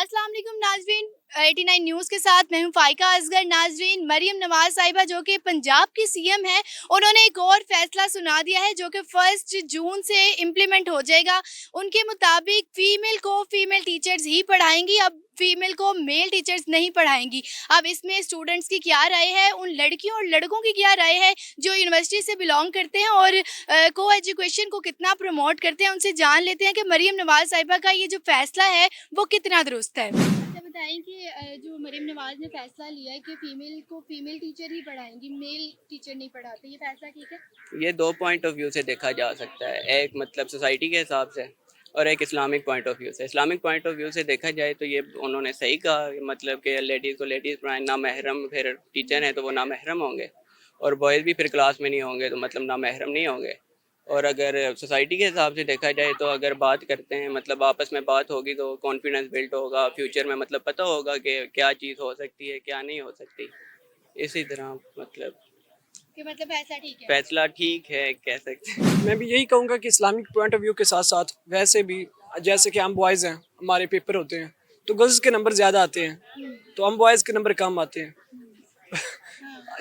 अस्सलाम वालेकुम नाजरीन, 89 न्यूज़ के साथ मैं हूं फ़ाइका असगर। नाजरीन, मरियम नवाज साहिबा जो कि पंजाब की सीएम है, उन्होंने एक और फैसला सुना दिया है जो कि 1 जून से इम्प्लीमेंट हो जाएगा। उनके मुताबिक फ़ीमेल को फ़ीमेल टीचर्स ही पढ़ाएंगी, अब फीमेल को मेल टीचर्स नहीं पढ़ाएंगी। अब इसमें स्टूडेंट्स की क्या राय है, उन लड़कियों और लड़कों की क्या राय है जो यूनिवर्सिटी से बिलोंग करते हैं और को एजुकेशन को कितना प्रमोट करते हैं, उनसे जान लेते हैं कि मरियम नवाज साहिबा का ये जो फैसला है वो कितना दुरुस्त है। अच्छा बताएं कि जो मरियम नवाज ने फैसला लिया है कि फीमेल को फीमेल टीचर ही पढ़ाएंगी, मेल टीचर नहीं पढ़ाते, ये फैसला ठीक है? ये दो पॉइंट ऑफ व्यू से देखा जा सकता है। एक मतलब सोसाइटी के हिसाब से और एक इस्लामिक पॉइंट ऑफ व्यू से। इस्लामिक पॉइंट ऑफ व्यू से देखा जाए तो ये उन्होंने सही कहा, मतलब कि लेडीज़ को लेडीज़ पढ़ाएं, ना महरम फिर टीचर हैं तो वो ना महरम होंगे और बॉयज़ भी फिर क्लास में नहीं होंगे तो मतलब ना महरम नहीं होंगे। और अगर सोसाइटी के हिसाब से देखा जाए तो अगर बात करते हैं मतलब आपस में बात होगी तो कॉन्फिडेंस बिल्ड होगा, फ्यूचर में मतलब पता होगा कि क्या चीज़ हो सकती है क्या नहीं हो सकती। इसी तरह मतलब कि मतलब फैसला ठीक है? फैसला ठीक है कह सकते हैं। मैं भी यही कहूँगा कि इस्लामिक पॉइंट ऑफ व्यू के साथ साथ वैसे भी जैसे कि हम बॉयज़ हैं, हमारे पेपर होते हैं तो गर्ल्स के नंबर ज़्यादा आते हैं तो हम बॉयज़ के नंबर कम आते हैं।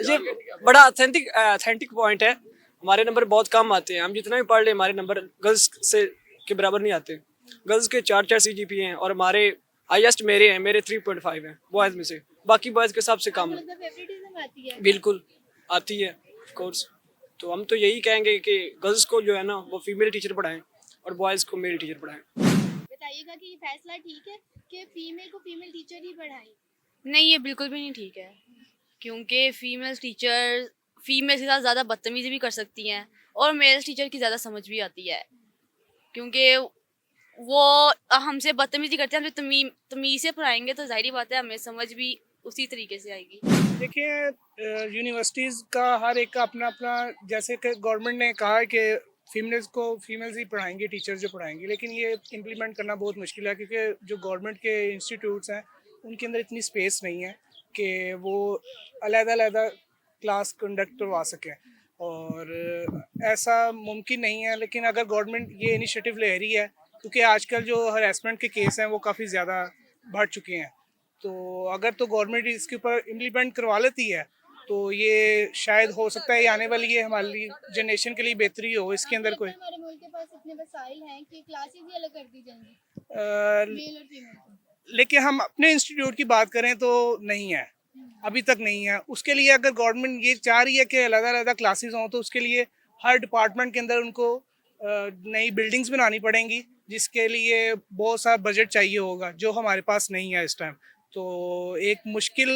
ये बड़ा अथेंटिक पॉइंट है। हमारे नंबर बहुत कम आते हैं, हम जितना भी पढ़ लें हमारे नंबर गर्ल्स से के बराबर नहीं आते। गर्ल्स के 4 CGPA हैं और हमारे हाईएस्ट मेरे 3.5 हैं बॉयज़ में से, बाकी बॉयज़ के हिसाब से कम आपको है। लगता है फेवरेटिज्म आती है? बिल्कुल आती है ऑफ कोर्स। तो हम तो यही कहेंगे कि गर्ल्स को जो है ना वो फीमेल टीचर पढ़ाएं और बॉयज़ को मेल टीचर पढ़ाएं। बताइएगा कि ये फैसला ठीक है कि फीमेल को फीमेल टीचर ही पढ़ाएं? नहीं, ये बिल्कुल भी नहीं ठीक है, क्योंकि फीमेल टीचर फीमेल के साथ ज़्यादा बदतमीज़ी भी कर सकती हैं और मेल टीचर की ज़्यादा समझ भी आती है, क्योंकि वो हमसे बदतमीज़ी करते हैं। हम तमीज़ से पढ़ाएंगे तो ज़ाहिर बात है हमें समझ भी उसी तरीके से आएगी। देखिए, यूनिवर्सिटीज़ का हर एक का अपना अपना, जैसे कि गवर्नमेंट ने कहा है कि फीमेल्स ही पढ़ाएंगे, टीचर्स जो पढ़ाएंगे, लेकिन ये इम्प्लीमेंट करना बहुत मुश्किल है क्योंकि जो गवर्नमेंट के इंस्टीट्यूट्स हैं उनके अंदर इतनी स्पेस नहीं है कि वो अलग-अलग क्लास कंडक्ट करवा सकें और ऐसा मुमकिन नहीं है। लेकिन अगर गवर्नमेंट ये इनिशिएटिव ले रही है, क्योंकि आजकल जो हरासमेंट के केस हैं वो काफ़ी ज़्यादा बढ़ चुके हैं, तो अगर तो गवर्नमेंट इसके ऊपर इम्प्लीमेंट करवा लेती है तो ये शायद हो सकता है ये आने वाली ये हमारी जनरेशन के लिए बेहतरी हो इसके अंदर कोई हमारे मुल्क के पास इतने वसाइल हैं कि क्लासेस ही अलग कर दी जाएंगी अ, मेल और फीमेल को। लेकिन हम अपने इंस्टीट्यूट की बात करें तो नहीं है, अभी तक नहीं है। उसके लिए अगर गवर्नमेंट ये चाह रही है कि अलग अलग क्लासेस हों तो उसके लिए हर डिपार्टमेंट के अंदर उनको नई बिल्डिंग्स बनानी पड़ेंगी, जिसके लिए बहुत सारा बजट चाहिए होगा जो हमारे पास नहीं है इस टाइम। तो एक मुश्किल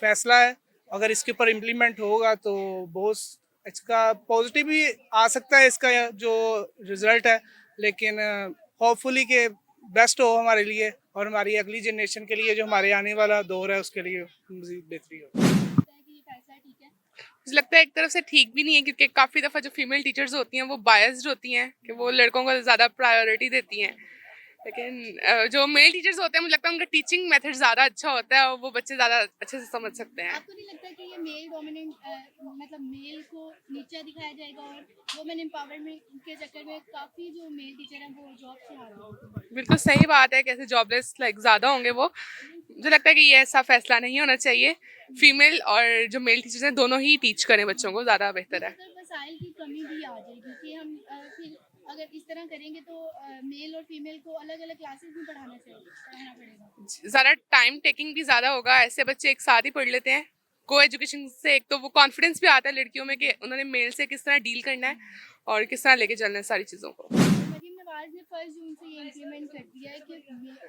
फैसला है, अगर इसके ऊपर इम्प्लीमेंट होगा तो बहुत इसका पॉजिटिव भी आ सकता है इसका जो रिज़ल्ट है, लेकिन होपफुली के बेस्ट हो हमारे लिए और हमारी अगली जनरेशन के लिए, जो हमारे आने वाला दौर है उसके लिए मज़ीद बेहतरी हो। लगता है कि ये फैसला ठीक है? मुझे लगता है एक तरफ से ठीक भी नहीं है, क्योंकि काफ़ी दफ़ा जो फीमेल टीचर्स होती हैं वो बायस्ड होती हैं कि वो लड़कों को ज़्यादा प्रायोरिटी देती हैं। लेकिन जो मेल टीचर्स होते हैं मुझे लगता है उनका टीचिंग मेथड ज़्यादा अच्छा होता है और वो बच्चे ज़्यादा अच्छे से समझ सकते हैं। आपको नहीं लगता कि ये मेल डोमिनेंट मतलब मेल को नीचा दिखाया जाएगा और वुमेन एम्पावरमेंट के चक्कर में काफ़ी जो मेल टीचर हैं वो जॉब से हार रहे हैं? बिल्कुल सही बात है, कैसे जॉबलेस ज़्यादा होंगे वो। मुझे लगता है कि ये ऐसा फैसला नहीं होना चाहिए। फीमेल और जो मेल टीचर्स हैं दोनों ही टीच करें बच्चों को, ज़्यादा बेहतर है। मतलब वसाइल की कमी भी आ जाएगी कि हम फिर अगर इस तरह करेंगे तो मेल और फीमेल को अलग अलग क्लासेस में पढ़ाना पड़ेगा। ज़्यादा टाइम टेकिंग भी ज़्यादा होगा, ऐसे बच्चे एक साथ ही पढ़ लेते हैं। को एजुकेशन से एक तो वो कॉन्फिडेंस भी आता है लड़कियों में कि उन्होंने मेल से किस तरह डील करना है और किस तरह लेके चलना है सारी चीज़ों को। मरीम नवाज ने 1 जून से ये इम्प्लीमेंट कर दिया है कि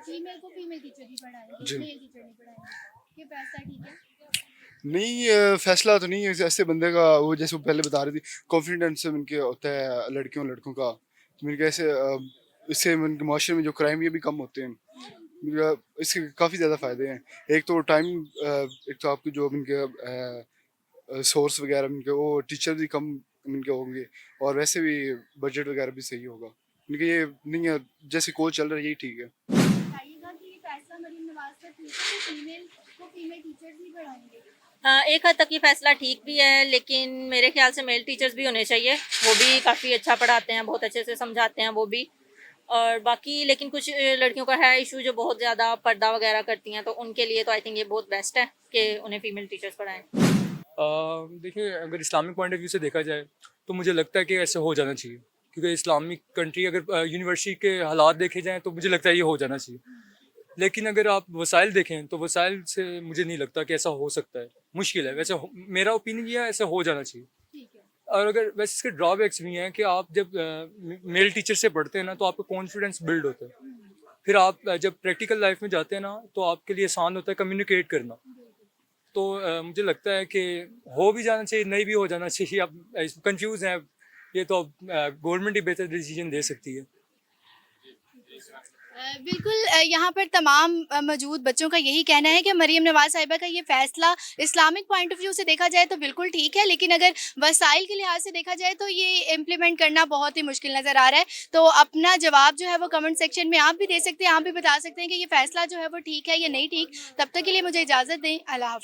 फीमेल को फीमेल टीचर ही पढ़ाएंगे, मेल टीचर नहीं पढ़ाएंगे। ये फैसला ठीक है? नहीं, फैसला तो नहीं है। ऐसे बंदे का वो जैसे वो पहले बता रही थी कॉन्फिडेंस उनके होता है लड़कियों लड़कों का, तो मैंने कैसे इससे उनके माशरे में जो क्राइम ये भी कम होते हैं। इसके काफ़ी ज़्यादा फ़ायदे हैं। एक तो टाइम, एक तो आपकी जो उनके सोर्स वगैरह उनके वो टीचर भी कम उनके होंगे और वैसे भी बजट वगैरह भी सही होगा। उनके ये नहीं है जैसे कोच चल रहा है यही ठीक है। बताइएगा कि ये फैसला मरीम नवाज का ठीक है कि फीमेल को फीमेल टीचर ही पढ़ाएंगे? एक हद तक ये फैसला ठीक भी है, लेकिन मेरे ख्याल से मेल टीचर्स भी होने चाहिए। वो भी काफ़ी अच्छा पढ़ाते हैं, बहुत अच्छे से समझाते हैं वो भी। और बाकी लेकिन कुछ लड़कियों का है इशू जो बहुत ज़्यादा पर्दा वगैरह करती हैं, तो उनके लिए तो आई थिंक ये बहुत बेस्ट है कि उन्हें फीमेल टीचर्स पढ़ाएं। देखिए, अगर इस्लामिक पॉइंट ऑफ व्यू से देखा जाए तो मुझे लगता है कि ऐसे हो जाना चाहिए, क्योंकि इस्लामिक कंट्री अगर यूनिवर्सिटी के हालात देखे जाएँ तो मुझे लगता है ये हो जाना चाहिए। लेकिन अगर आप वसाइल देखें तो वसाइल से मुझे नहीं लगता कि ऐसा हो सकता है, मुश्किल है। वैसे मेरा ओपिनियन ये है, ऐसा हो जाना चाहिए। और अगर वैसे इसके ड्रॉबैक्स भी हैं कि आप जब मेल टीचर से पढ़ते हैं ना तो आपका कॉन्फिडेंस बिल्ड होता है। फिर आप जब प्रैक्टिकल लाइफ में जाते हैं ना तो आपके लिए आसान होता है कम्युनिकेट करना। तो मुझे लगता है कि हो भी जाना चाहिए, नहीं भी हो जाना चाहिए। आप कंफ्यूज हैं, ये तो गवर्नमेंट ही बेहतर डिसीजन दे सकती है। बिल्कुल यहाँ पर तमाम मौजूद बच्चों का यही कहना है कि मरीम नवाज़ साहिबा का ये फ़ैसला इस्लामिक पॉइंट ऑफ व्यू से देखा जाए तो बिल्कुल ठीक है, लेकिन अगर वसाइल के लिहाज से देखा जाए तो ये इम्प्लीमेंट करना बहुत ही मुश्किल नज़र आ रहा है। तो अपना जवाब जो है वो कमेंट सेक्शन में आप भी दे सकते हैं, आप भी बता सकते हैं कि ये फ़ैसला जो है वो ठीक है या नहीं ठीक। तब तक के लिए मुझे इजाज़त दें। अल्लाह हाफ़िज़।